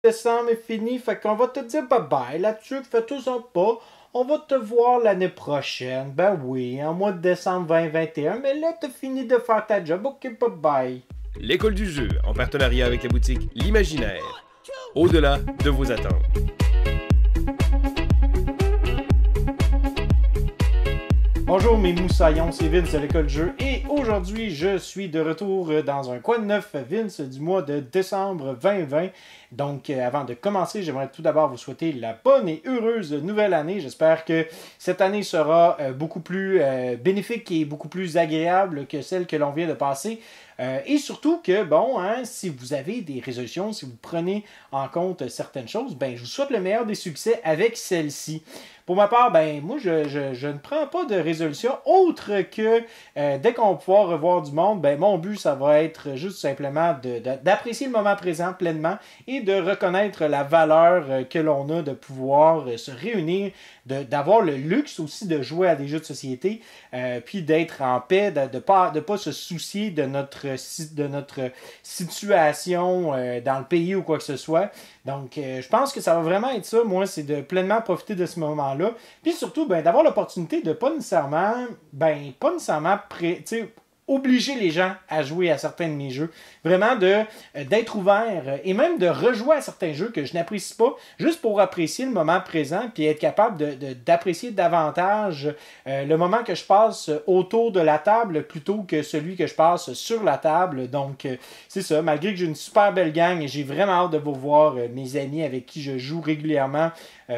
décembre est fini, fait qu'on va te dire bye-bye là-dessus, fais-toi-en pas. On va te voir l'année prochaine. Ben oui, en mois de décembre 2021, mais là, t'as fini de faire ta job. Ok, bye-bye. L'école du jeu, en partenariat avec la boutique L'Imaginaire. Au-delà de vos attentes. Bonjour mes moussaillons, c'est Vince de l'école du jeu et aujourd'hui je suis de retour dans un coin de neuf Vince du mois de décembre 2020. Donc avant de commencer, j'aimerais tout d'abord vous souhaiter la bonne et heureuse nouvelle année. J'espère que cette année sera beaucoup plus bénéfique et beaucoup plus agréable que celle que l'on vient de passer. Et surtout que, bon, hein, si vous avez des résolutions, si vous prenez en compte certaines choses, ben, je vous souhaite le meilleur des succès avec celle-ci. Pour ma part, ben, moi, je ne prends pas de résolution autre que dès qu'on va pouvoir revoir du monde, ben, mon but, ça va être juste simplement d'apprécier le moment présent pleinement et de reconnaître la valeur que l'on a de pouvoir se réunir, d'avoir le luxe aussi de jouer à des jeux de société, puis d'être en paix, de ne pas se soucier de notre situation dans le pays ou quoi que ce soit. Donc, je pense que ça va vraiment être ça, moi, c'est de pleinement profiter de ce moment-là. Puis surtout, ben, d'avoir l'opportunité de pas nécessairement obliger les gens à jouer à certains de mes jeux. Vraiment d'être ouvert et même de rejouer à certains jeux que je n'apprécie pas, juste pour apprécier le moment présent puis être capable d'apprécier davantage le moment que je passe autour de la table plutôt que celui que je passe sur la table. Donc, c'est ça. Malgré que j'ai une super belle gang et j'ai vraiment hâte de vous voir, mes amis avec qui je joue régulièrement.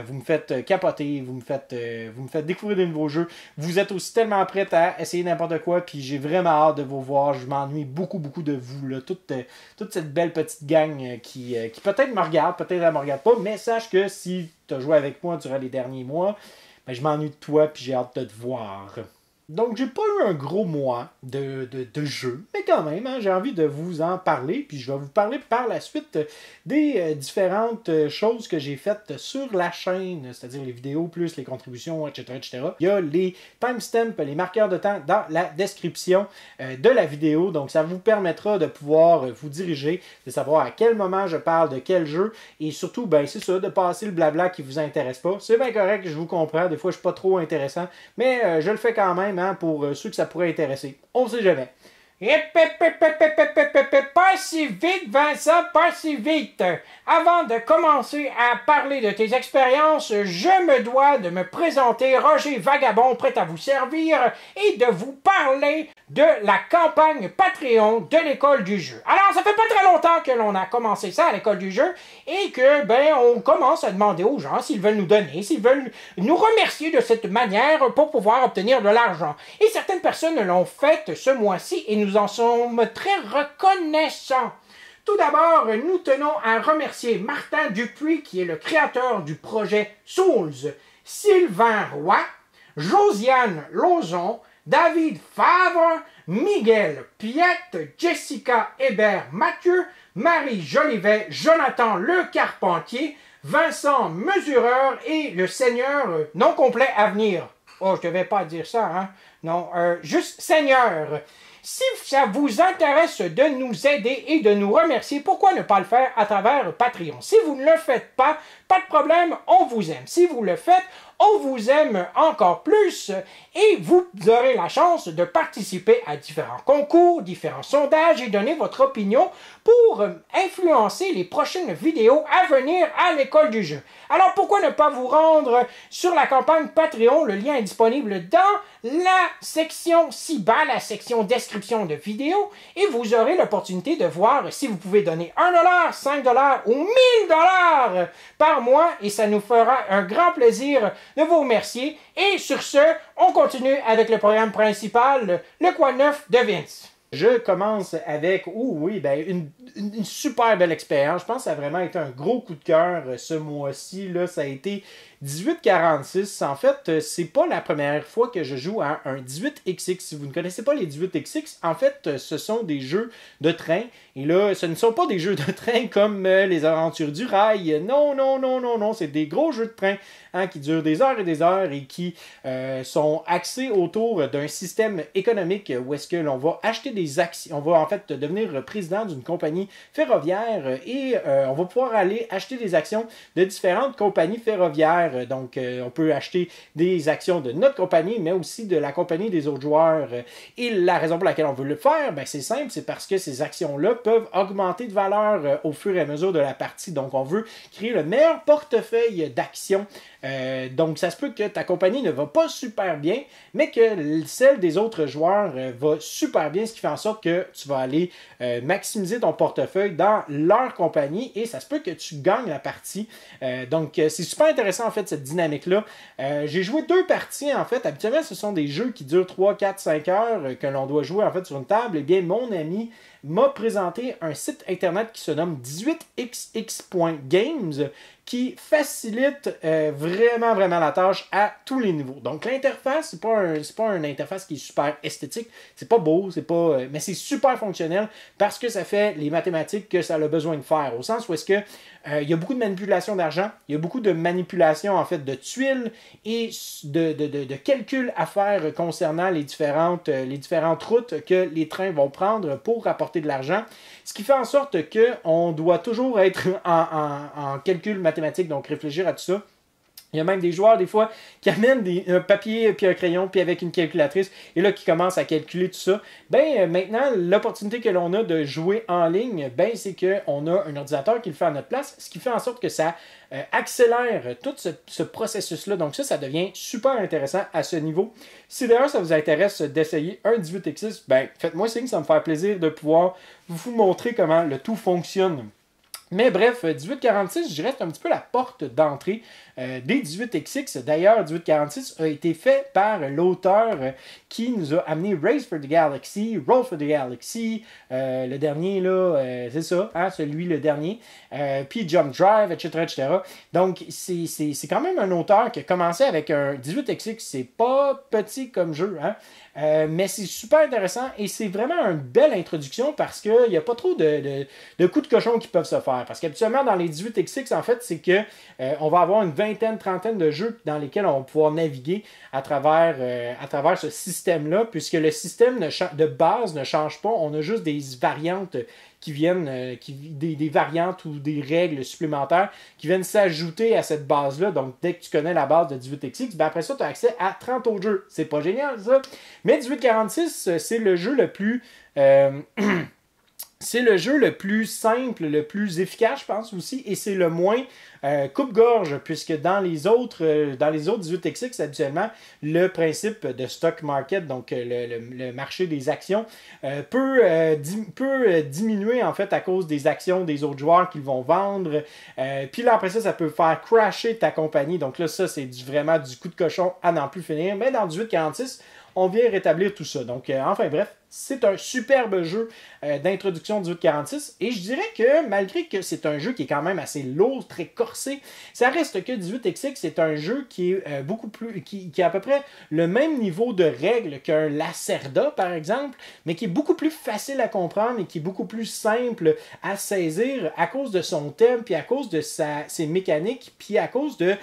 Vous me faites capoter, vous me faites découvrir de nouveaux jeux. Vous êtes aussi tellement prêts à essayer n'importe quoi, puis j'ai vraiment hâte de vous voir. Je m'ennuie beaucoup de vous, là. Toute cette belle petite gang qui peut-être me regarde, peut-être elle me regarde pas, mais sache que si tu as joué avec moi durant les derniers mois, ben, je m'ennuie de toi, puis j'ai hâte de te voir. Donc, j'ai pas eu un gros mois de jeu, mais quand même, hein, j'ai envie de vous en parler, puis je vais vous parler par la suite des différentes choses que j'ai faites sur la chaîne, c'est-à-dire les vidéos, plus les contributions, etc. Il y a les timestamps, les marqueurs de temps dans la description de la vidéo, donc ça vous permettra de pouvoir vous diriger, de savoir à quel moment je parle de quel jeu, et surtout, ben c'est ça, de passer le blabla qui vous intéresse pas. C'est bien correct, je vous comprends, des fois je suis pas trop intéressant, mais je le fais quand même, pour ceux que ça pourrait intéresser. On ne sait jamais. Pas si vite, Vincent, pas si vite. Avant de commencer à parler de tes expériences, je me dois de me présenter Roger Vagabond, prêt à vous servir, et de vous parler de la campagne Patreon de l'école du jeu. Alors, ça fait pas très longtemps que l'on a commencé ça à l'école du jeu, et que, ben, on commence à demander aux gens s'ils veulent nous donner, s'ils veulent nous remercier de cette manière pour pouvoir obtenir de l'argent. Et certaines personnes l'ont fait ce mois-ci, et nous en sommes très reconnaissants. Tout d'abord, nous tenons à remercier Martin Dupuis, qui est le créateur du projet Souls, Sylvain Roy, Josiane Lauzon, David Favre, Miguel Piette, Jessica Hébert Mathieu, Marie Jolivet, Jonathan Le Carpentier, Vincent Mesureur et le Seigneur non complet à venir. Oh, je devais pas dire ça, hein? Non, juste Seigneur. Si ça vous intéresse de nous aider et de nous remercier, pourquoi ne pas le faire à travers Patreon? Si vous ne le faites pas, pas de problème, on vous aime. Si vous le faites, on vous aime encore plus et vous aurez la chance de participer à différents concours, différents sondages et donner votre opinion pour influencer les prochaines vidéos à venir à l'école du jeu. Alors pourquoi ne pas vous rendre sur la campagne Patreon? Le lien est disponible dans la section ci-bas, la section description de vidéo, et vous aurez l'opportunité de voir si vous pouvez donner 1$, 5$ ou 1000$ par mois et ça nous fera un grand plaisir de vous remercier. Et sur ce, on continue avec le programme principal, le Coin Neuf de Vince. Je commence avec, une super belle expérience. Je pense que ça a vraiment été un gros coup de cœur ce mois-ci. Là, ça a été 1846. En fait, c'est pas la première fois que je joue à un 18XX. Si vous ne connaissez pas les 18XX, en fait, ce sont des jeux de train. Et là, ce ne sont pas des jeux de train comme les aventures du rail. Non. C'est des gros jeux de train qui durent des heures et qui sont axés autour d'un système économique où est-ce que l'on va acheter des des actions, on va en fait devenir président d'une compagnie ferroviaire et on va pouvoir aller acheter des actions de différentes compagnies ferroviaires. Donc, on peut acheter des actions de notre compagnie, mais aussi de la compagnie des autres joueurs. Et la raison pour laquelle on veut le faire, ben, c'est simple, c'est parce que ces actions-là peuvent augmenter de valeur au fur et à mesure de la partie. Donc, on veut créer le meilleur portefeuille d'actions. Donc, ça se peut que ta compagnie ne va pas super bien, mais que celle des autres joueurs va super bien, ce qui fait en sorte que tu vas aller maximiser ton portefeuille dans leur compagnie et ça se peut que tu gagnes la partie. Donc, c'est super intéressant en fait cette dynamique-là. J'ai joué 2 parties en fait. Habituellement, ce sont des jeux qui durent 3, 4, 5 heures que l'on doit jouer en fait sur une table. Eh bien, mon ami m'a présenté un site internet qui se nomme 18xx.games qui facilite vraiment la tâche à tous les niveaux. Donc l'interface, c'est pas une interface qui est super esthétique, c'est pas beau, mais c'est super fonctionnel parce que ça fait les mathématiques que ça a besoin de faire, au sens où est-ce que il y a beaucoup de manipulation d'argent, il y a beaucoup de manipulation en fait de tuiles et de calculs à faire concernant les différentes routes que les trains vont prendre pour apporter de l'argent. Ce qui fait en sorte qu'on doit toujours être en calcul mathématique, donc réfléchir à tout ça. Il y a même des joueurs, des fois, qui amènent un papier puis un crayon puis avec une calculatrice et là, qui commencent à calculer tout ça. Maintenant, l'opportunité que l'on a de jouer en ligne, c'est qu'on a un ordinateur qui le fait à notre place, ce qui fait en sorte que ça accélère tout ce processus-là. Donc ça devient super intéressant à ce niveau. Si d'ailleurs ça vous intéresse d'essayer un 18xx, faites-moi signe, ça me fait plaisir de pouvoir vous montrer comment le tout fonctionne. Mais bref, 1846, je dirais, c'est un petit peu la porte d'entrée des 18xx. D'ailleurs, 1846 a été fait par l'auteur qui nous a amené Race for the Galaxy, Roll for the Galaxy, le dernier, là, c'est ça, hein, celui le dernier, puis Jump Drive, etc. Donc, c'est quand même un auteur qui a commencé avec un 18xx. C'est pas petit comme jeu, hein. Mais c'est super intéressant et c'est vraiment une belle introduction parce qu'il n'y a pas trop de coups de cochon qui peuvent se faire. Parce qu'habituellement, dans les 18xx, en fait, c'est que on va avoir une vingtaine, trentaine de jeux dans lesquels on va pouvoir naviguer à travers ce système-là, puisque le système de base ne change pas. On a juste des variantes qui viennent, des variantes ou des règles supplémentaires qui viennent s'ajouter à cette base-là. Donc, dès que tu connais la base de 18xx, après ça, tu as accès à 30 autres jeux. C'est pas génial, ça? Mais 1846, c'est le jeu le plus... c'est le jeu le plus simple, le plus efficace, je pense aussi, et c'est le moins coupe-gorge, puisque dans les autres 18xx, habituellement, le principe de stock market, donc le marché des actions, peut diminuer en fait à cause des actions des autres joueurs qu'ils vont vendre. Puis là, après ça peut faire crasher ta compagnie. Donc là, ça, c'est vraiment du coup de cochon à n'en plus finir. Mais dans 1846, on vient rétablir tout ça. Donc, enfin bref, c'est un superbe jeu d'introduction 1846 et je dirais que malgré que c'est un jeu qui est quand même assez lourd, très corsé, ça reste que 18xx c'est un jeu qui est beaucoup plus qui a à peu près le même niveau de règles qu'un Lacerda par exemple, mais qui est beaucoup plus facile à comprendre et qui est beaucoup plus simple à saisir à cause de son thème, puis à cause de ses mécaniques, puis à cause de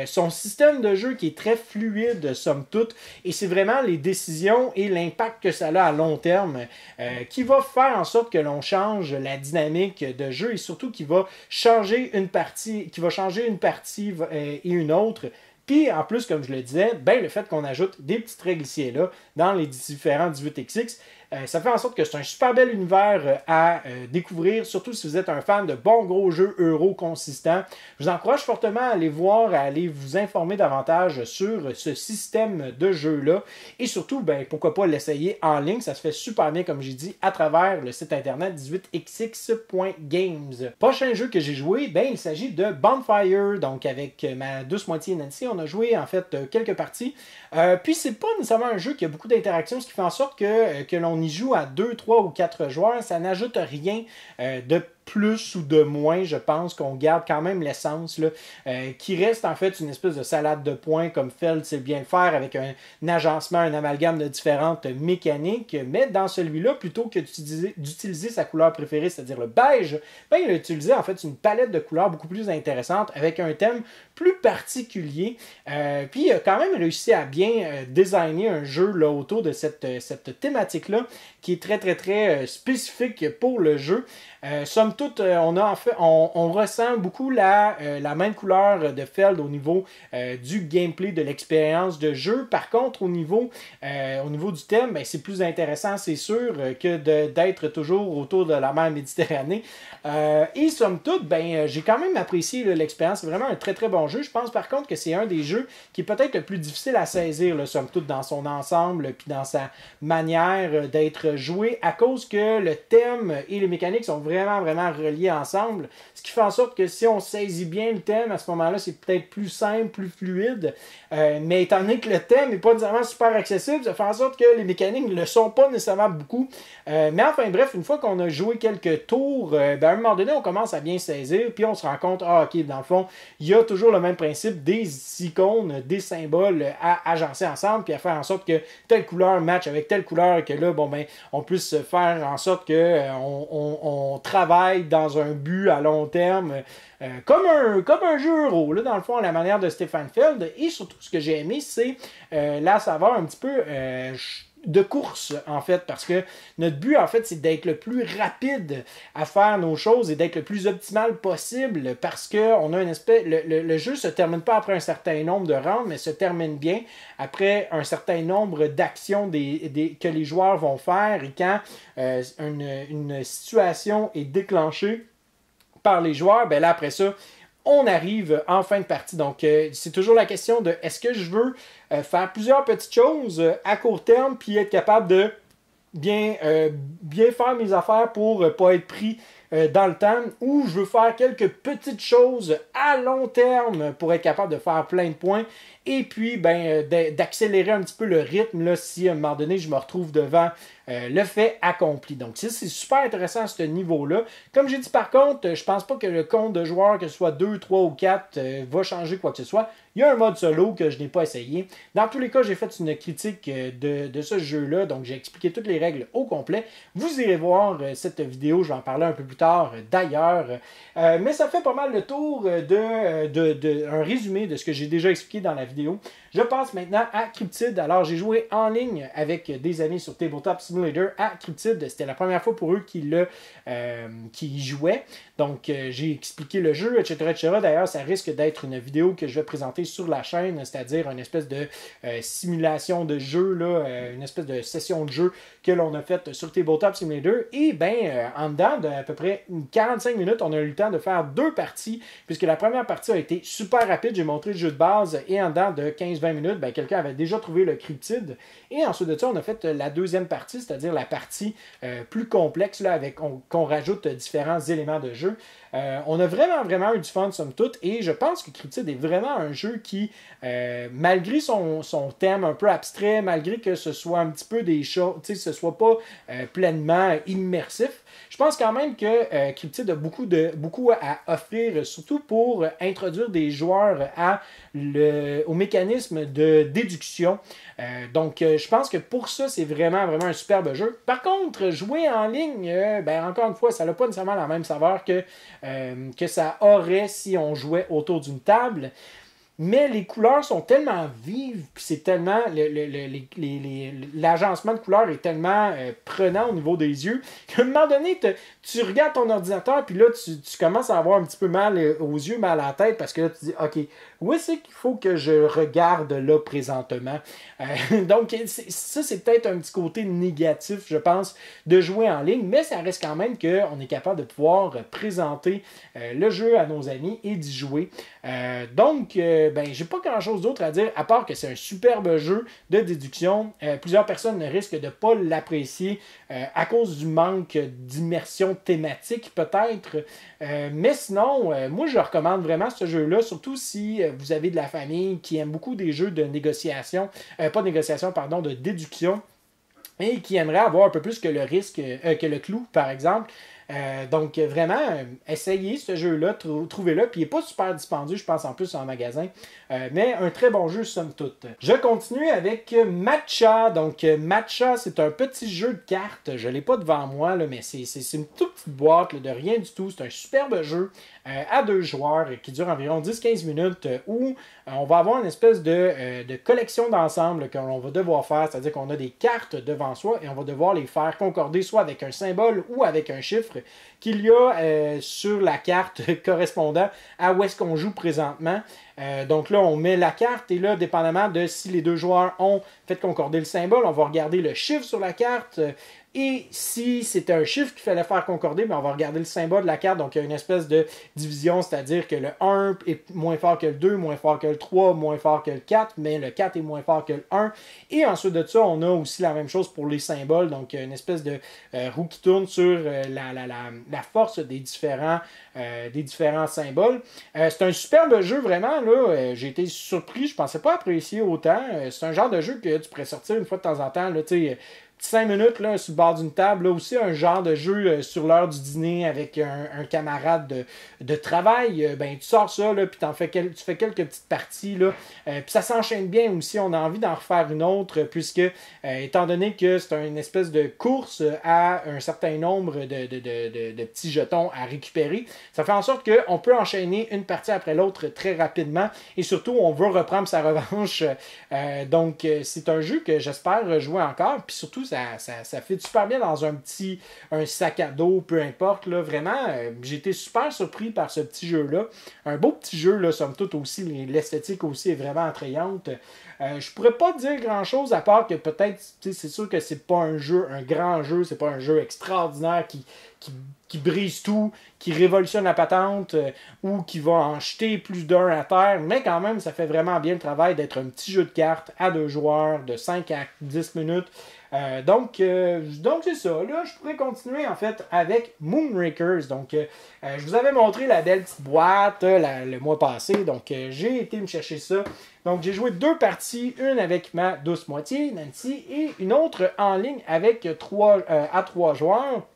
son système de jeu qui est très fluide somme toute, et c'est vraiment les décisions et l'impact que ça a à long terme qui va faire en sorte que l'on change la dynamique de jeu et surtout qui va changer une partie et une autre. Puis en plus, comme je le disais, le fait qu'on ajoute des petites règles ici et là dans les différents 18xx, ça fait en sorte que c'est un super bel univers à découvrir, surtout si vous êtes un fan de bons gros jeux euro consistants. Je vous encourage fortement à aller voir, à aller vous informer davantage sur ce système de jeu-là. Et surtout, pourquoi pas l'essayer en ligne. Ça se fait super bien, comme j'ai dit, à travers le site internet 18xx.games. Prochain jeu que j'ai joué, il s'agit de Bonfire. Donc avec ma douce moitié Nancy, on a joué en fait quelques parties. Puis c'est pas nécessairement un jeu qui a beaucoup d'interactions, ce qui fait en sorte que l'on y joue à 2, 3 ou 4 joueurs, ça n'ajoute rien de plus ou de moins, je pense qu'on garde quand même l'essence, qui reste en fait une espèce de salade de points comme Feld sait bien le faire avec un agencement, un amalgame de différentes mécaniques, mais dans celui-là, plutôt que d'utiliser sa couleur préférée, c'est-à-dire le beige, ben, il a utilisé en fait une palette de couleurs beaucoup plus intéressante avec un thème plus particulier, puis il a quand même réussi à bien designer un jeu là, autour de cette thématique-là qui est très très très spécifique pour le jeu. Somme toute, on ressent beaucoup la même couleur de Feld au niveau du gameplay, de l'expérience de jeu. Par contre, au niveau du thème, ben, c'est plus intéressant, c'est sûr, que d'être toujours autour de la mer Méditerranée. Et somme toute, ben, j'ai quand même apprécié l'expérience. C'est vraiment un très très bon jeu. Je pense par contre que c'est un des jeux qui est peut-être le plus difficile à saisir, là, somme toute, dans son ensemble, puis dans sa manière d'être joué, à cause que le thème et les mécaniques sont vraiment vraiment reliés ensemble. Ce qui fait en sorte que si on saisit bien le thème, à ce moment-là, c'est peut-être plus simple, plus fluide. Mais étant donné que le thème n'est pas nécessairement super accessible, ça fait en sorte que les mécaniques ne le sont pas nécessairement beaucoup. Mais enfin bref, une fois qu'on a joué quelques tours, ben, à un moment donné, on commence à bien saisir, puis on se rend compte, ok, dans le fond, il y a toujours le même principe des icônes, des symboles à agencer ensemble, puis à faire en sorte que telle couleur match avec telle couleur, que là, bon ben, on puisse faire en sorte que on travaille dans un but à long terme, comme un jeu euro, là, dans le fond, à la manière de Stéphane Feld. Et surtout, ce que j'ai aimé, c'est la saveur un petit peu de course, en fait, parce que notre but, en fait, c'est d'être le plus rapide à faire nos choses et d'être le plus optimal possible, parce que on a une espèce... Le jeu se termine pas après un certain nombre de rounds, mais se termine bien après un certain nombre d'actions que les joueurs vont faire, et quand une situation est déclenchée par les joueurs, ben là, après ça, on arrive en fin de partie. Donc, c'est toujours la question de est-ce que je veux faire plusieurs petites choses à court terme, puis être capable de bien faire mes affaires pour ne pas être pris dans le temps, ou je veux faire quelques petites choses à long terme pour être capable de faire plein de points, et puis ben, d'accélérer un petit peu le rythme là, si à un moment donné je me retrouve devant le fait accompli. Donc c'est super intéressant à ce niveau-là. Comme j'ai dit par contre, je pense pas que le compte de joueurs, que ce soit 2, 3 ou 4, va changer quoi que ce soit. Il y a un mode solo que je n'ai pas essayé. Dans tous les cas, j'ai fait une critique de ce jeu-là, donc j'ai expliqué toutes les règles au complet. Vous irez voir cette vidéo, je vais en parler un peu plus tard d'ailleurs. Mais ça fait pas mal le tour un résumé de ce que j'ai déjà expliqué dans la vidéo. Je passe maintenant à Cryptid. Alors, j'ai joué en ligne avec des amis sur Tabletop Simulator à Cryptid. C'était la première fois pour eux qui y jouaient. Donc, j'ai expliqué le jeu, etc., etc. D'ailleurs, ça risque d'être une vidéo que je vais présenter sur la chaîne, c'est-à-dire une espèce de simulation de jeu, là, une espèce de session de jeu que l'on a faite sur Tabletop Simulator. Et bien, en dedans d'à peu près 45 minutes, on a eu le temps de faire 2 parties, puisque la première partie a été super rapide. J'ai montré le jeu de base et en dedans de 15-20 minutes, ben, quelqu'un avait déjà trouvé le Cryptid. Et ensuite de ça, on a fait la deuxième partie, c'est-à-dire la partie plus complexe, là, avec qu'on rajoute différents éléments de jeu. On a vraiment eu du fun, somme toute, et je pense que Cryptid est vraiment un jeu qui, malgré son thème un peu abstrait, malgré que ce soit un petit peu des choses, tu sais, ce soit pas pleinement immersif, je pense quand même que Cryptid a beaucoup à offrir, surtout pour introduire des joueurs au mécanisme de déduction. Donc, je pense que pour ça, c'est vraiment un superbe jeu. Par contre, jouer en ligne, ben, encore une fois, ça n'a pas nécessairement la même saveur que ça aurait si on jouait autour d'une table. Mais les couleurs sont tellement vives, puis c'est tellement. L'agencement de couleurs est tellement prenant au niveau des yeux qu'à un moment donné, tu regardes ton ordinateur, puis là, tu commences à avoir un petit peu mal aux yeux, mal à la tête, parce que là, tu dis, OK, où est-ce qu'il faut que je regarde là présentement? Donc, ça, c'est peut-être un petit côté négatif, je pense, de jouer en ligne, mais ça reste quand même qu'on est capable de pouvoir présenter le jeu à nos amis et d'y jouer. Donc, ben, j'ai pas grand-chose d'autre à dire, à part que c'est un superbe jeu de déduction. Plusieurs personnes risquent de ne pas l'apprécier à cause du manque d'immersion thématique, peut-être. Mais sinon, moi, je recommande vraiment ce jeu-là, surtout si vous avez de la famille qui aime beaucoup des jeux de négociation, de déduction, et qui aimerait avoir un peu plus que le risque, que le clou, par exemple. Donc vraiment, essayez ce jeu-là, trouvez-le, puis il n'est pas super dispendieux, je pense en plus en magasin, mais un très bon jeu somme toute. Je continue avec Matcha. Donc Matcha, c'est un petit jeu de cartes, je ne l'ai pas devant moi, là, mais c'est une toute petite boîte là, de rien du tout, c'est un superbe jeu à 2 joueurs qui dure environ 10-15 minutes où on va avoir une espèce de collection d'ensemble qu'on va devoir faire, c'est-à-dire qu'on a des cartes devant soi et on va devoir les faire concorder soit avec un symbole ou avec un chiffre qu'il y a sur la carte correspondant à où est-ce qu'on joue présentement. Donc là, on met la carte et là, dépendamment de si les 2 joueurs ont fait concorder le symbole, on va regarder le chiffre sur la carte. Et si c'était un chiffre qu'il fallait faire concorder, bien, on va regarder le symbole de la carte. Donc, il y a une espèce de division, c'est-à-dire que le 1 est moins fort que le 2, moins fort que le 3, moins fort que le 4, mais le 4 est moins fort que le 1. Et ensuite de ça, on a aussi la même chose pour les symboles. Donc, une espèce de roue qui tourne sur la force des différents symboles. C'est un superbe jeu, vraiment. Là, j'ai été surpris. Je ne pensais pas apprécier autant. C'est un genre de jeu que tu pourrais sortir une fois de temps en temps. Là, 5 minutes là, sur le bord d'une table, là aussi un genre de jeu sur l'heure du dîner avec un camarade de travail, ben tu sors ça, puis tu fais quelques petites parties, puis ça s'enchaîne bien aussi, on a envie d'en refaire une autre, puisque étant donné que c'est une espèce de course à un certain nombre de petits jetons à récupérer, ça fait en sorte qu'on peut enchaîner une partie après l'autre très rapidement, et surtout on veut reprendre sa revanche, donc c'est un jeu que j'espère jouer encore, puis surtout ça fit super bien dans un sac à dos, peu importe. Là, vraiment, j'ai été super surpris par ce petit jeu-là. Un beau petit jeu, là, somme toute aussi. L'esthétique aussi est vraiment attrayante. Je pourrais pas dire grand-chose à part que peut-être, c'est sûr que c'est pas un grand jeu, c'est pas un jeu extraordinaire qui brise tout, qui révolutionne la patente ou qui va en jeter plus d'un à terre, mais quand même, ça fait vraiment bien le travail d'être un petit jeu de cartes à 2 joueurs de 5 à 10 minutes. Donc c'est ça. Là, je pourrais continuer en fait avec Moonrakers. Donc, je vous avais montré la belle petite boîte le mois passé. Donc, j'ai été me chercher ça. Donc, j'ai joué 2 parties. Une avec ma douce moitié, Nancy, et une autre en ligne avec 3 joueurs.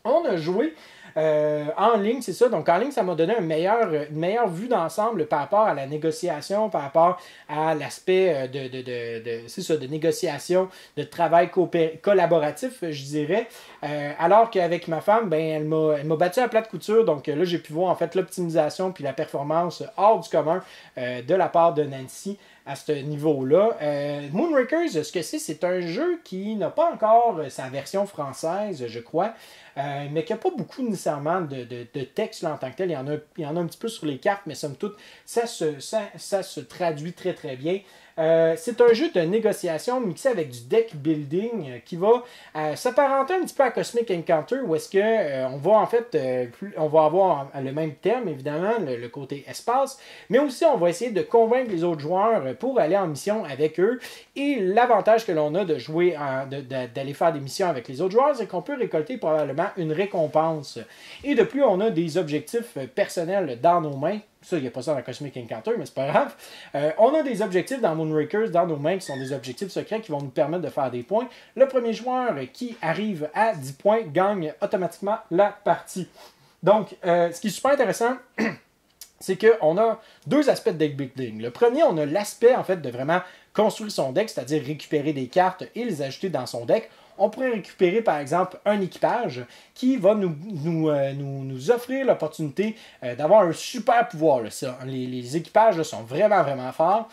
On a joué en ligne, c'est ça. Donc, en ligne, ça m'a donné une meilleure vue d'ensemble par rapport à la négociation, par rapport à l'aspect de négociation, de travail collaboratif, je dirais. Alors qu'avec ma femme, ben, elle m'a battu à plat de couture. Donc, là, j'ai pu voir en fait l'optimisation puis la performance hors du commun de la part de Nancy à ce niveau-là. Moonrakers, ce que c'est un jeu qui n'a pas encore sa version française, je crois, mais qui n'a pas beaucoup nécessairement de texte là, en tant que tel. Il y en a un petit peu sur les cartes, mais somme toute, ça se traduit très très bien. C'est un jeu de négociation mixé avec du deck building qui va s'apparenter un petit peu à Cosmic Encounter, où est-ce que on va en fait on va avoir le même thème évidemment, le côté espace, mais aussi on va essayer de convaincre les autres joueurs pour aller en mission avec eux. Et l'avantage que l'on a de jouer d'aller faire des missions avec les autres joueurs, c'est qu'on peut récolter probablement une récompense. Et de plus, on a des objectifs personnels dans nos mains. Ça, il n'y a pas ça dans Cosmic Encounter, mais c'est pas grave. On a des objectifs dans Moonrakers, dans nos mains, qui sont des objectifs secrets qui vont nous permettre de faire des points. Le premier joueur qui arrive à 10 points gagne automatiquement la partie. Donc, ce qui est super intéressant, c'est qu'on a 2 aspects de deck building. Le premier, on a l'aspect, en fait, de vraiment construire son deck, c'est-à-dire récupérer des cartes et les ajouter dans son deck. On pourrait récupérer, par exemple, un équipage qui va nous offrir l'opportunité d'avoir un super pouvoir. Là. Les équipages là, sont vraiment, vraiment forts.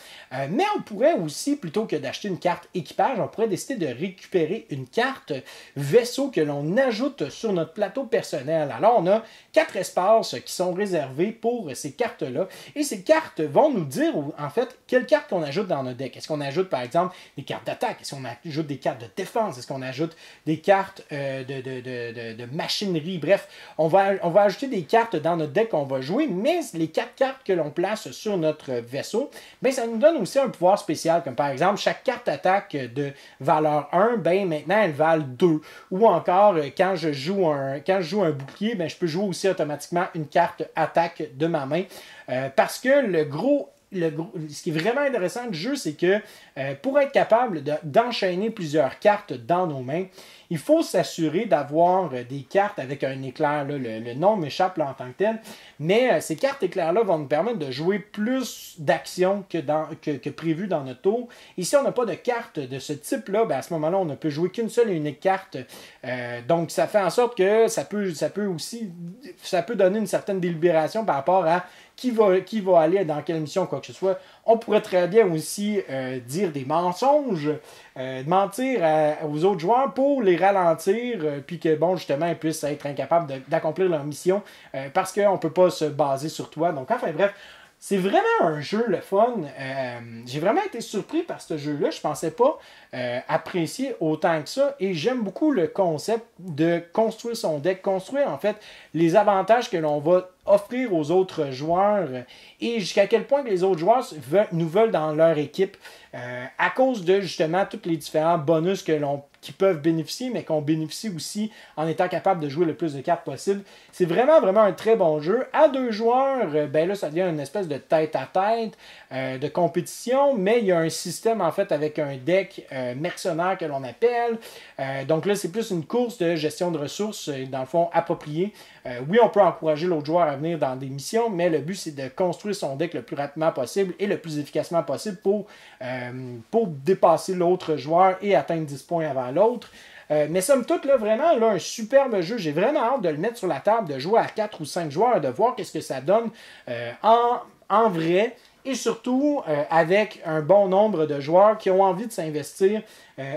Mais on pourrait aussi, plutôt que d'acheter une carte équipage, on pourrait décider de récupérer une carte vaisseau que l'on ajoute sur notre plateau personnel. Alors, on a 4 espaces qui sont réservés pour ces cartes-là. Et ces cartes vont nous dire, en fait, quelles cartes qu'on ajoute dans notre deck. Est-ce qu'on ajoute, par exemple, des cartes d'attaque? Est-ce qu'on ajoute des cartes de défense? Est-ce qu'on ajoute des cartes de machinerie? Bref, on va ajouter des cartes dans notre deck qu'on va jouer, mais les 4 cartes que l'on place sur notre vaisseau, ben, ça nous donne aussi un pouvoir spécial, comme par exemple, chaque carte attaque de valeur 1, ben, maintenant, elle valent 2. Ou encore, quand je joue un bouclier, ben, je peux jouer aussi automatiquement une carte attaque de ma main, parce que le gros ce qui est vraiment intéressant du jeu, c'est que pour être capable d'enchaîner plusieurs cartes dans nos mains, il faut s'assurer d'avoir des cartes avec un éclair. Là. Le nom m'échappe là, en tant que tel. Mais ces cartes éclairs-là vont nous permettre de jouer plus d'actions que prévu dans notre tour. Et si on n'a pas de carte de ce type-là, ben à ce moment-là, on ne peut jouer qu'une seule et unique carte. Donc, ça fait en sorte que ça peut donner une certaine délibération par rapport à qui va aller dans quelle mission, quoi que ce soit. On pourrait très bien aussi dire des mensonges, mentir aux autres joueurs pour les ralentir, puis que, bon, justement, ils puissent être incapables d'accomplir leur mission parce qu'on ne peut pas se baser sur toi. Donc, enfin, bref, c'est vraiment un jeu, le fun. J'ai vraiment été surpris par ce jeu-là. Je ne pensais pas apprécier autant que ça. Et j'aime beaucoup le concept de construire son deck, construire en fait les avantages que l'on va offrir aux autres joueurs et jusqu'à quel point que les autres joueurs nous veulent dans leur équipe à cause de justement tous les différents bonus qui peuvent bénéficier, mais qu'on bénéficie aussi en étant capable de jouer le plus de cartes possible. C'est vraiment, vraiment un très bon jeu. À 2 joueurs, ben là, ça devient une espèce de tête-à-tête de compétition, mais il y a un système, en fait, avec un deck mercenaire que l'on appelle. Donc là, c'est plus une course de gestion de ressources, dans le fond, appropriée. Oui, on peut encourager l'autre joueur à venir dans des missions, mais le but, c'est de construire son deck le plus rapidement possible et le plus efficacement possible pour dépasser l'autre joueur et atteindre 10 points avant l'autre. Mais somme toute, là, vraiment, là, un superbe jeu. J'ai vraiment hâte de le mettre sur la table, de jouer à 4 ou 5 joueurs, de voir qu'est-ce que ça donne en vrai. Et surtout avec un bon nombre de joueurs qui ont envie de s'investir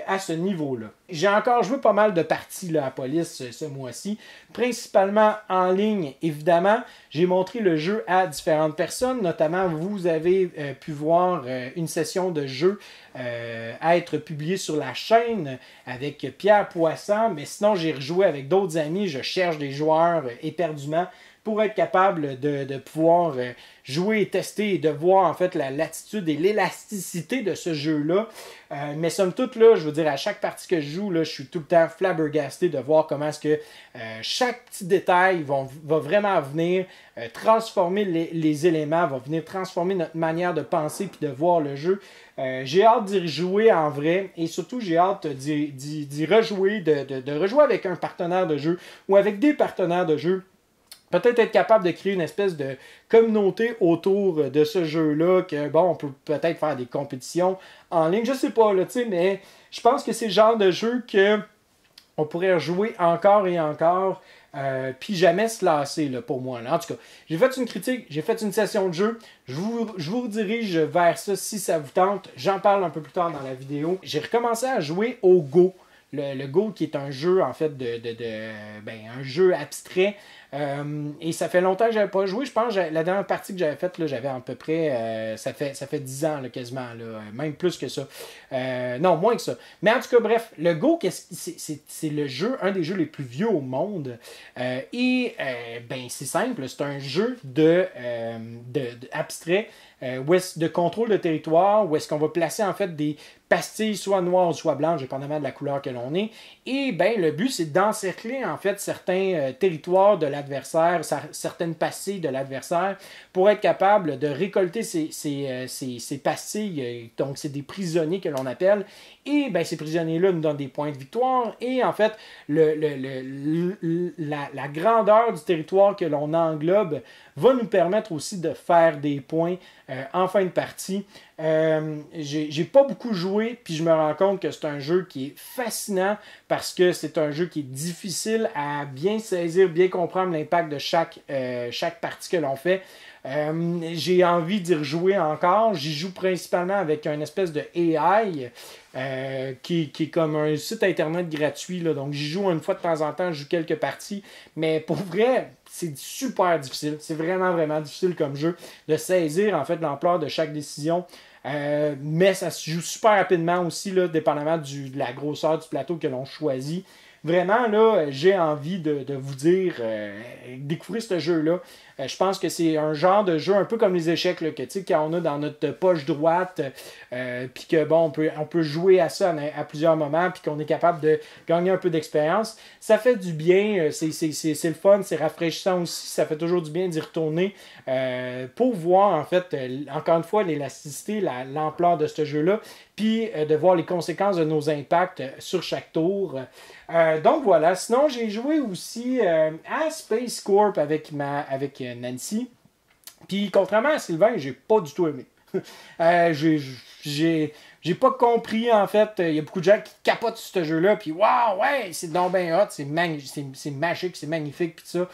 à ce niveau-là. J'ai encore joué pas mal de parties là, à Police ce mois-ci, principalement en ligne, évidemment. J'ai montré le jeu à différentes personnes, notamment vous avez pu voir une session de jeu être publiée sur la chaîne avec Pierre Poisson, mais sinon j'ai rejoué avec d'autres amis, je cherche des joueurs éperdument pour être capable de pouvoir jouer et tester et de voir en fait la latitude et l'élasticité de ce jeu-là. Mais somme toute, là, je veux dire, à chaque partie que je joue, là, je suis tout le temps flabbergasté de voir comment est-ce que chaque petit détail va vraiment venir transformer les éléments, va venir transformer notre manière de penser puis de voir le jeu. J'ai hâte d'y rejouer en vrai et surtout j'ai hâte d'y rejouer, de rejouer avec un partenaire de jeu ou avec des partenaires de jeu. Peut-être être capable de créer une espèce de communauté autour de ce jeu-là, que bon, on peut peut-être faire des compétitions en ligne, je sais pas, là, tu sais, mais je pense que c'est le genre de jeu que on pourrait jouer encore et encore, puis jamais se lasser, là, pour moi. Là. En tout cas, j'ai fait une critique, j'ai fait une session de jeu, je vous redirige vers ça si ça vous tente, j'en parle un peu plus tard dans la vidéo. J'ai recommencé à jouer au Go. Le Go qui est un jeu en fait un jeu abstrait et ça fait longtemps que je n'avais pas joué. Je pense que la dernière partie que j'avais faite, j'avais à peu près ça fait 10 ans là, quasiment, là, même plus que ça. Non, moins que ça. Mais en tout cas, bref, le Go, c'est le jeu, un des jeux les plus vieux au monde. C'est simple, c'est un jeu abstrait de contrôle de territoire, où est-ce qu'on va placer en fait des pastilles soit noires ou soit blanches, dépendamment de la couleur que l'on est. Et le but, c'est d'encercler en fait certains territoires de l'adversaire, certaines pastilles de l'adversaire, pour être capable de récolter ces pastilles. Donc, c'est des prisonniers que l'on appelle. Et ces prisonniers-là nous donnent des points de victoire. Et en fait, la grandeur du territoire que l'on englobe va nous permettre aussi de faire des points en fin de partie. J'ai pas beaucoup joué, puis je me rends compte que c'est un jeu qui est fascinant parce que c'est un jeu qui est difficile à bien saisir, bien comprendre l'impact de chaque partie que l'on fait. J'ai envie d'y rejouer encore. J'y joue principalement avec une espèce de AI qui est comme un site internet gratuit. Là. Donc j'y joue une fois de temps en temps, je joue quelques parties. Mais pour vrai, c'est super difficile. C'est vraiment, vraiment difficile comme jeu de saisir en fait l'ampleur de chaque décision. Mais ça se joue super rapidement aussi, là, dépendamment de la grosseur du plateau que l'on choisit. vraiment, là, j'ai envie de vous dire, découvrez ce jeu-là. Je pense que c'est un genre de jeu un peu comme les échecs, là, que tu sais, quand on a dans notre poche droite, puis que bon, on peut jouer à ça à plusieurs moments, puis qu'on est capable de gagner un peu d'expérience. Ça fait du bien, c'est le fun, c'est rafraîchissant aussi, ça fait toujours du bien d'y retourner pour voir, en fait, encore une fois, l'élasticité, l'ampleur de ce jeu-là, puis de voir les conséquences de nos impacts sur chaque tour. Donc voilà, sinon j'ai joué aussi à Space Corp avec Nancy. Puis contrairement à Sylvain, j'ai pas du tout aimé. J'ai pas compris en fait. Il y a beaucoup de gens qui capotent sur ce jeu-là. Puis waouh, ouais, c'est donc bien hot, c'est magique, c'est magnifique. Puis ça,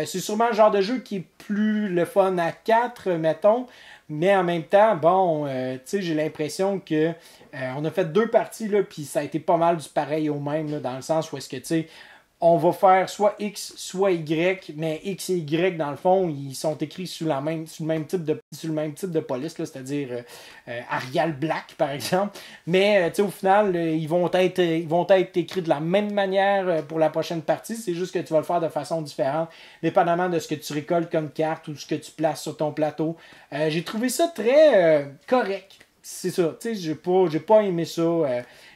c'est sûrement le genre de jeu qui est plus le fun à 4, mettons. Mais en même temps, bon, tu sais, j'ai l'impression que on a fait 2 parties, là, puis ça a été pas mal du pareil au même, là, dans le sens où est-ce que, tu sais, on va faire soit X, soit Y, mais X et Y, dans le fond, ils sont écrits sur le même type de police, là, c'est-à-dire Arial Black, par exemple. Mais, tu sais, au final, ils vont être écrits de la même manière pour la prochaine partie. C'est juste que tu vas le faire de façon différente, dépendamment de ce que tu récoltes comme carte ou ce que tu places sur ton plateau. J'ai trouvé ça très correct. C'est ça, tu sais, j'ai pas aimé ça,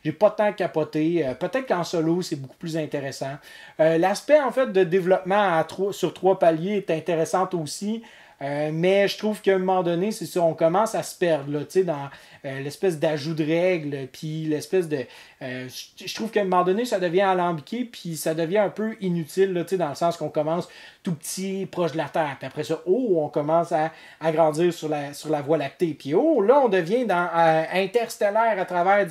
j'ai pas tant capoté. Peut-être qu'en solo, c'est beaucoup plus intéressant. L'aspect, en fait, de développement sur 3 paliers est intéressant aussi. Mais je trouve qu'à un moment donné, c'est ça, on commence à se perdre là, dans l'espèce d'ajout de règles, puis l'espèce de... je trouve qu'à un moment donné, ça devient alambiqué, puis ça devient un peu inutile, là, dans le sens qu'on commence tout petit, proche de la Terre, puis après ça, on commence à grandir sur la Voie lactée, puis là, on devient dans interstellaire à travers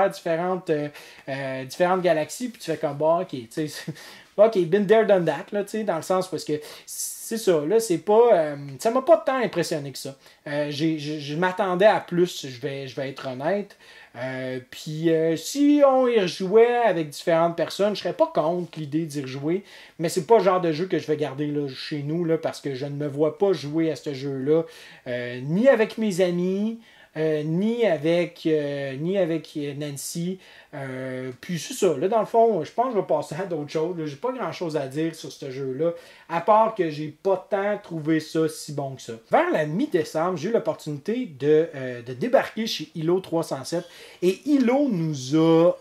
différentes galaxies, puis tu fais comme, bon, ok, tu sais, ok, been there, done that, là, dans le sens parce que c'est ça, là, c'est pas... ça m'a pas tant impressionné que ça. Je m'attendais à plus, je vais être honnête. Puis si on y rejouait avec différentes personnes, je serais pas contre l'idée d'y rejouer, mais c'est pas le genre de jeu que je vais garder là, chez nous, là, parce que je ne me vois pas jouer à ce jeu-là, ni avec mes amis, ni avec Nancy. Puis c'est ça, là dans le fond, je pense que je vais passer à d'autres choses. J'ai pas grand chose à dire sur ce jeu-là, à part que j'ai pas tant trouvé ça si bon que ça. Vers la mi-décembre, j'ai eu l'opportunité de débarquer chez ILO 307 et ILO nous a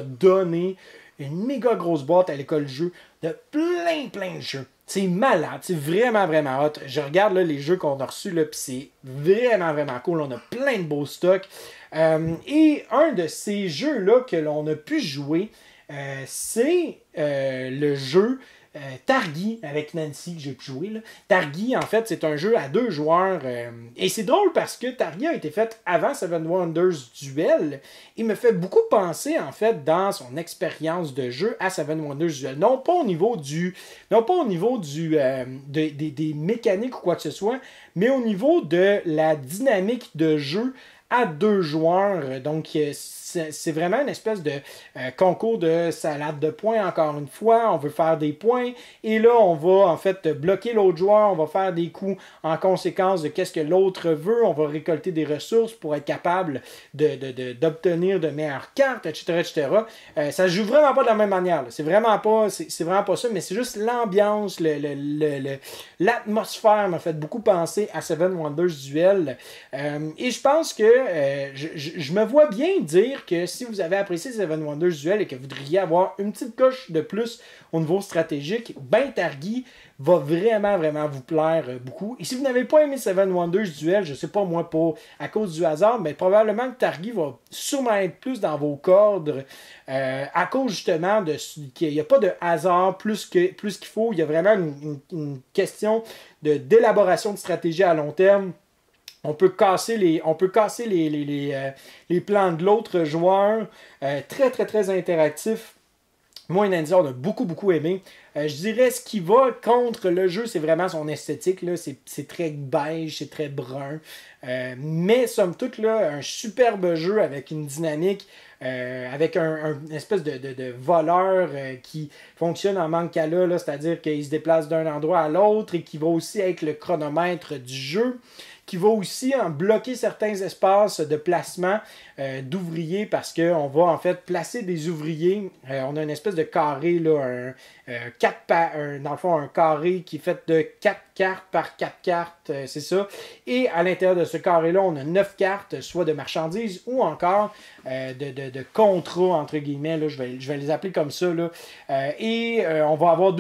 donné une méga grosse boîte à l'école de jeu de plein de jeux. C'est malade, c'est vraiment hot. Je regarde là, les jeux qu'on a reçus, puis c'est vraiment cool. On a plein de beaux stocks. Et un de ces jeux-là que l'on a pu jouer, c'est le jeu Targi avec Nancy que j'ai pu jouer. Là. Targi, en fait, c'est un jeu à 2 joueurs. Et c'est drôle parce que Targi a été fait avant Seven Wonders Duel. Il me fait beaucoup penser, en fait, dans son expérience de jeu à Seven Wonders Duel. Non pas au niveau des mécaniques ou quoi que ce soit, mais au niveau de la dynamique de jeu à 2 joueurs. Donc, c'est vraiment une espèce de concours de salade de points, encore une fois. On veut faire des points. Et là, on va en fait bloquer l'autre joueur. On va faire des coups en conséquence de qu'est-ce que l'autre veut. On va récolter des ressources pour être capable d'obtenir de meilleures cartes, etc. Ça se joue vraiment pas de la même manière. C'est vraiment pas ça, mais c'est juste l'ambiance, l'atmosphère m'a fait beaucoup penser à Seven Wonders Duel. Et je pense que je me vois bien dire que si vous avez apprécié Seven Wonders Duel et que vous voudriez avoir une petite coche de plus au niveau stratégique, ben Targi va vraiment vous plaire beaucoup. Et si vous n'avez pas aimé Seven Wonders Duel, je sais pas moi, à cause du hasard, mais probablement que Targi va sûrement être plus dans vos cordes à cause justement qu'il n'y a pas de hasard plus qu'il faut. Il y a vraiment une question d'élaboration de stratégie à long terme. On peut casser les plans de l'autre joueur. Très interactif. Moi et Nancy, on a beaucoup aimé. Je dirais ce qui va contre le jeu, c'est vraiment son esthétique. C'est très beige, c'est très brun. Mais somme toute, là, un superbe jeu avec une dynamique, avec une espèce de voleur qui fonctionne en Mancala, c'est-à-dire qu'il se déplace d'un endroit à l'autre et qui va aussi être le chronomètre du jeu, qui va aussi en bloquer certains espaces de placement d'ouvriers parce qu'on va en fait placer des ouvriers. On a une espèce de carré, là, dans le fond, un carré qui est fait de 4 cartes par 4 cartes, c'est ça. Et à l'intérieur de ce carré-là, on a 9 cartes, soit de marchandises ou encore de contrats, entre guillemets. Là, je vais les appeler comme ça. Là. On va avoir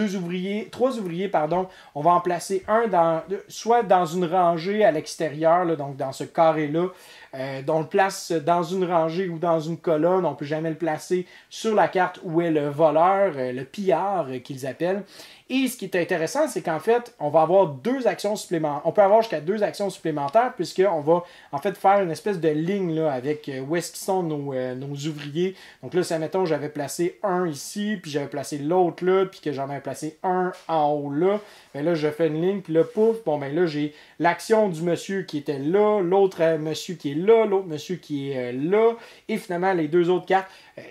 3 ouvriers, pardon. On va en placer un soit dans une rangée à l'extérieur, là, donc dans ce carré-là. On le place dans une rangée ou dans une colonne. On ne peut jamais le placer sur la carte où est le voleur, le pillard qu'ils appellent. Et ce qui est intéressant, c'est qu'en fait, on va avoir 2 actions supplémentaires. On peut avoir jusqu'à 2 actions supplémentaires puisqu'on va en fait faire une espèce de ligne là, avec où est-ce qu'ils sont nos ouvriers. Donc là, ça mettons, j'avais placé un ici, puis j'avais placé l'autre là, puis que j'en avais placé un en haut là. Ben là, je fais une ligne, puis là, pouf, bon, ben là, j'ai l'action du monsieur qui était là, l'autre monsieur qui est là, l'autre monsieur qui est là, et finalement, les 2 autres cartes.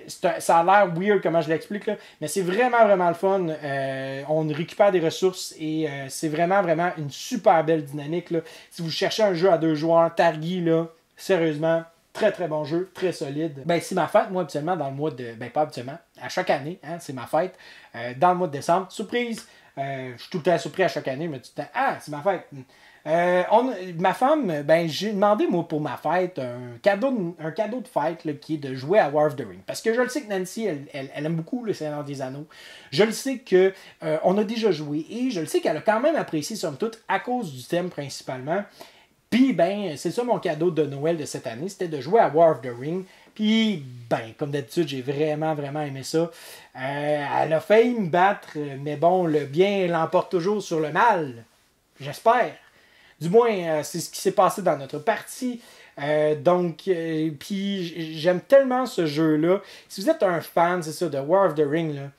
Ça a l'air weird comment je l'explique, là, mais c'est vraiment, vraiment le fun. On récupère des ressources et c'est vraiment, vraiment une super belle dynamique. Là. Si vous cherchez un jeu à 2 joueurs, Targi, là, sérieusement, très, très bon jeu, très solide. Ben, c'est ma fête, moi, habituellement, dans le mois de... Ben, pas habituellement, à chaque année, hein, c'est ma fête, dans le mois de décembre. Surprise! Je suis tout le temps surpris à chaque année, je me dis tout le temps, ah, c'est ma fête! Ma femme, ben, j'ai demandé, moi, pour ma fête, un cadeau de fête là, qui est de jouer à War of the Ring. Parce que je le sais que Nancy, elle aime beaucoup le Seigneur des Anneaux. Je le sais qu'on a déjà joué et je le sais qu'elle a quand même apprécié, somme toute, à cause du thème principalement. Puis, ben, c'est ça mon cadeau de Noël de cette année, c'était de jouer à War of the Ring. Puis, ben, comme d'habitude, j'ai vraiment, vraiment aimé ça. Elle a failli me battre, mais bon, le bien l'emporte toujours sur le mal. J'espère. Du moins, c'est ce qui s'est passé dans notre partie. Puis j'aime tellement ce jeu-là. Si vous êtes un fan, c'est ça, de War of the Ring, là,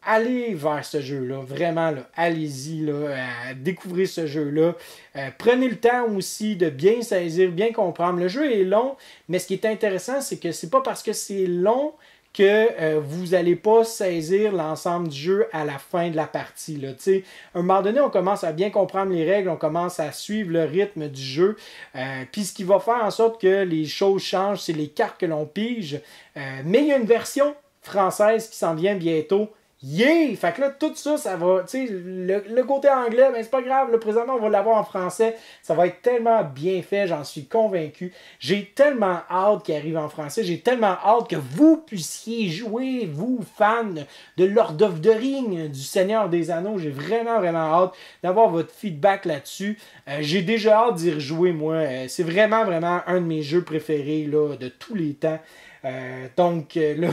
allez vers ce jeu-là. Vraiment, là, allez-y, là, découvrez ce jeu-là. Prenez le temps aussi de bien saisir, bien comprendre. Le jeu est long, mais ce qui est intéressant, c'est que c'est pas parce que c'est long que vous n'allez pas saisir l'ensemble du jeu à la fin de la partie. Là. À un moment donné, on commence à bien comprendre les règles, on commence à suivre le rythme du jeu. Puis ce qui va faire en sorte que les choses changent, c'est les cartes que l'on pige. Mais il y a une version française qui s'en vient bientôt. Yeah! Fait que là, tout ça, ça va, tu sais, le côté anglais, ben c'est pas grave, là, présentement, on va l'avoir en français. Ça va être tellement bien fait, j'en suis convaincu. J'ai tellement hâte qu'il arrive en français, j'ai tellement hâte que vous puissiez jouer, vous, fans de Lord of the Ring, du Seigneur des Anneaux. J'ai vraiment, vraiment hâte d'avoir votre feedback là-dessus. J'ai déjà hâte d'y rejouer, moi. C'est vraiment, vraiment un de mes jeux préférés, là, de tous les temps. Là,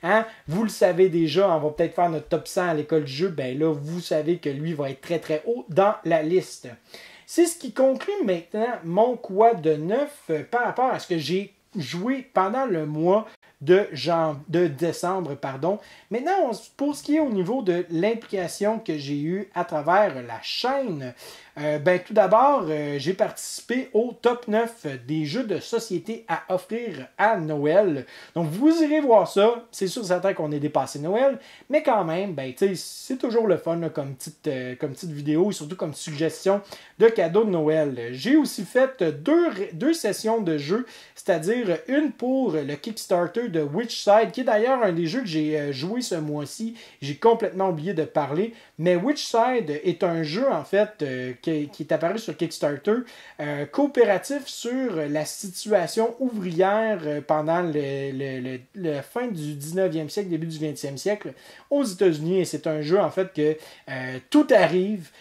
hein, vous le savez déjà, on va peut-être faire notre top 100 à l'école du jeu, ben là, vous savez que lui va être très très haut dans la liste. C'est ce qui conclut maintenant mon quoi de neuf par rapport à ce que j'ai joué pendant le mois de décembre. Maintenant, pour ce qui est au niveau de l'implication que j'ai eue à travers la chaîne, tout d'abord, j'ai participé au top 9 des jeux de société à offrir à Noël. Donc, vous irez voir ça. C'est sûr certain qu'on est dépassé Noël, mais quand même, c'est toujours le fun là, comme petite vidéo et surtout comme suggestion de cadeaux de Noël. J'ai aussi fait deux sessions de jeux, c'est-à-dire une pour le Kickstarter de Witchside, qui est d'ailleurs un des jeux que j'ai joué ce mois-ci. J'ai complètement oublié de parler, mais Witchside est un jeu, en fait, qui est apparu sur Kickstarter, coopératif sur la situation ouvrière pendant la fin du 19e siècle, début du 20e siècle aux États-Unis. Et c'est un jeu, en fait, que tout arrive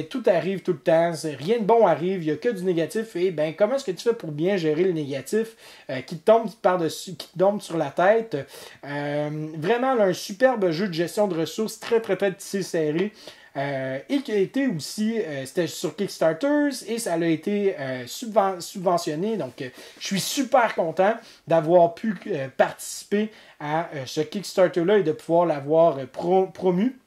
tout le temps, rien de bon arrive, il n'y a que du négatif, et comment est-ce que tu fais pour bien gérer le négatif qui te tombe par-dessus, qui te tombe sur la tête? Vraiment là, un superbe jeu de gestion de ressources, très très très tissé serré. Et qui a été aussi, c'était sur Kickstarter et ça a été subventionné. Donc, je suis super content d'avoir pu participer à ce Kickstarter-là et de pouvoir l'avoir promu.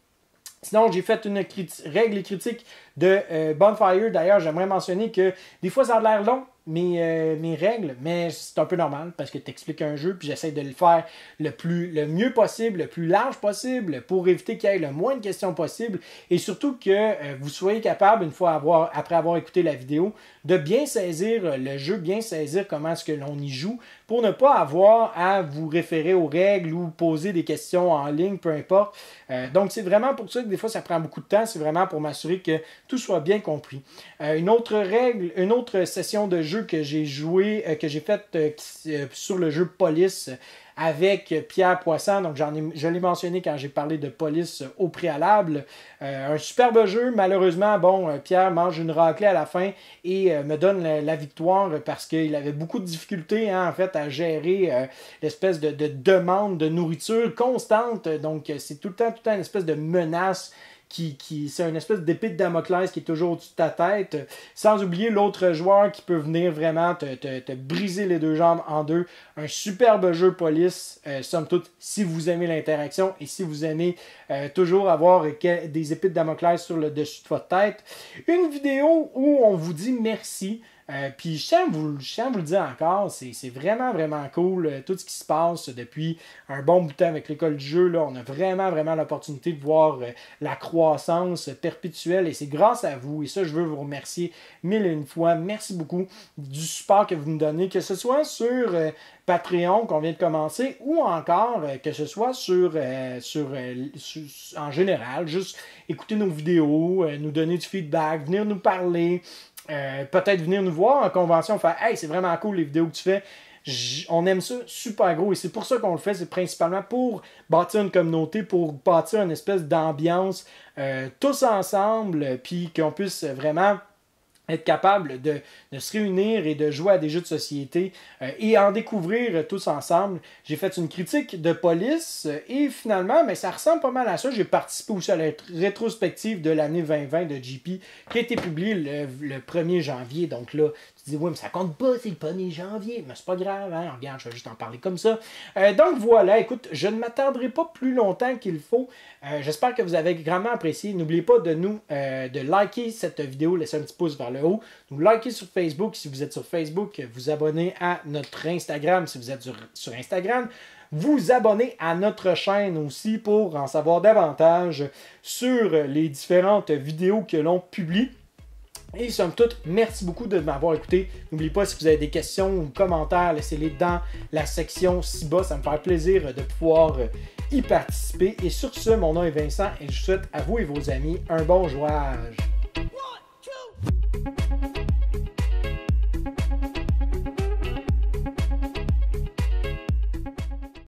Sinon, j'ai fait une règle et critique de Bonfire. D'ailleurs, j'aimerais mentionner que des fois, ça a l'air long, mes règles, mais c'est un peu normal parce que tu expliques un jeu, puis j'essaie de le faire le mieux possible, le plus large possible, pour éviter qu'il y ait le moins de questions possible, et surtout que vous soyez capable, après avoir écouté la vidéo, de bien saisir le jeu, bien saisir comment est-ce que l'on y joue, pour ne pas avoir à vous référer aux règles ou poser des questions en ligne, peu importe. Donc, c'est vraiment pour ça que des fois, ça prend beaucoup de temps. C'est vraiment pour m'assurer que tout soit bien compris. Une autre session de jeu que j'ai joué, que j'ai faite sur le jeu Police avec Pierre Poisson. Donc, je l'ai mentionné quand j'ai parlé de Police au préalable. Un superbe jeu. Malheureusement, Pierre mange une raclée à la fin et me donne la victoire parce qu'il avait beaucoup de difficultés, en fait, à gérer l'espèce de demande de nourriture constante. Donc, c'est tout le temps une espèce de menace c'est une espèce d'épée de Damoclès qui est toujours au-dessus de ta tête, sans oublier l'autre joueur qui peut venir vraiment te briser les deux jambes en deux. Un superbe jeu Police, somme toute, si vous aimez l'interaction et si vous aimez toujours avoir des épées de Damoclès sur le dessus de votre tête. Une vidéo où on vous dit merci. Puis je tiens à vous le dire encore, c'est vraiment, vraiment cool tout ce qui se passe depuis un bon bout de temps avec l'école du jeu. Là, on a vraiment, vraiment l'opportunité de voir la croissance perpétuelle et c'est grâce à vous. Et ça, je veux vous remercier mille et une fois. Merci beaucoup du support que vous nous donnez, que ce soit sur Patreon qu'on vient de commencer ou encore que ce soit en général, juste écouter nos vidéos, nous donner du feedback, venir nous parler. Peut-être venir nous voir en convention, faire « Hey, c'est vraiment cool les vidéos que tu fais. » On aime ça super gros et c'est pour ça qu'on le fait. C'est principalement pour bâtir une communauté, pour bâtir une espèce d'ambiance tous ensemble, puis qu'on puisse vraiment être capable de se réunir et de jouer à des jeux de société et en découvrir tous ensemble. J'ai fait une critique de Police et finalement, mais ça ressemble pas mal à ça. J'ai participé aussi à la rétrospective de l'année 2020 de JP qui a été publiée le 1er janvier. Donc là, tu dis, oui, mais ça compte pas, c'est le 1er janvier. Mais c'est pas grave, hein? Regarde, je vais juste en parler comme ça. Donc voilà, écoute, je ne m'attarderai pas plus longtemps qu'il faut. J'espère que vous avez grandement apprécié. N'oubliez pas de liker cette vidéo, laisser un petit pouce vers le haut. Nous liker sur Facebook si vous êtes sur Facebook, vous abonner à notre Instagram si vous êtes sur Instagram. Vous abonner à notre chaîne aussi pour en savoir davantage sur les différentes vidéos que l'on publie. Et somme toute, merci beaucoup de m'avoir écouté. N'oubliez pas, si vous avez des questions ou commentaires, laissez-les dans la section ci-bas. Ça me fait plaisir de pouvoir y participer. Et sur ce, mon nom est Vincent et je souhaite à vous et vos amis un bon jouage.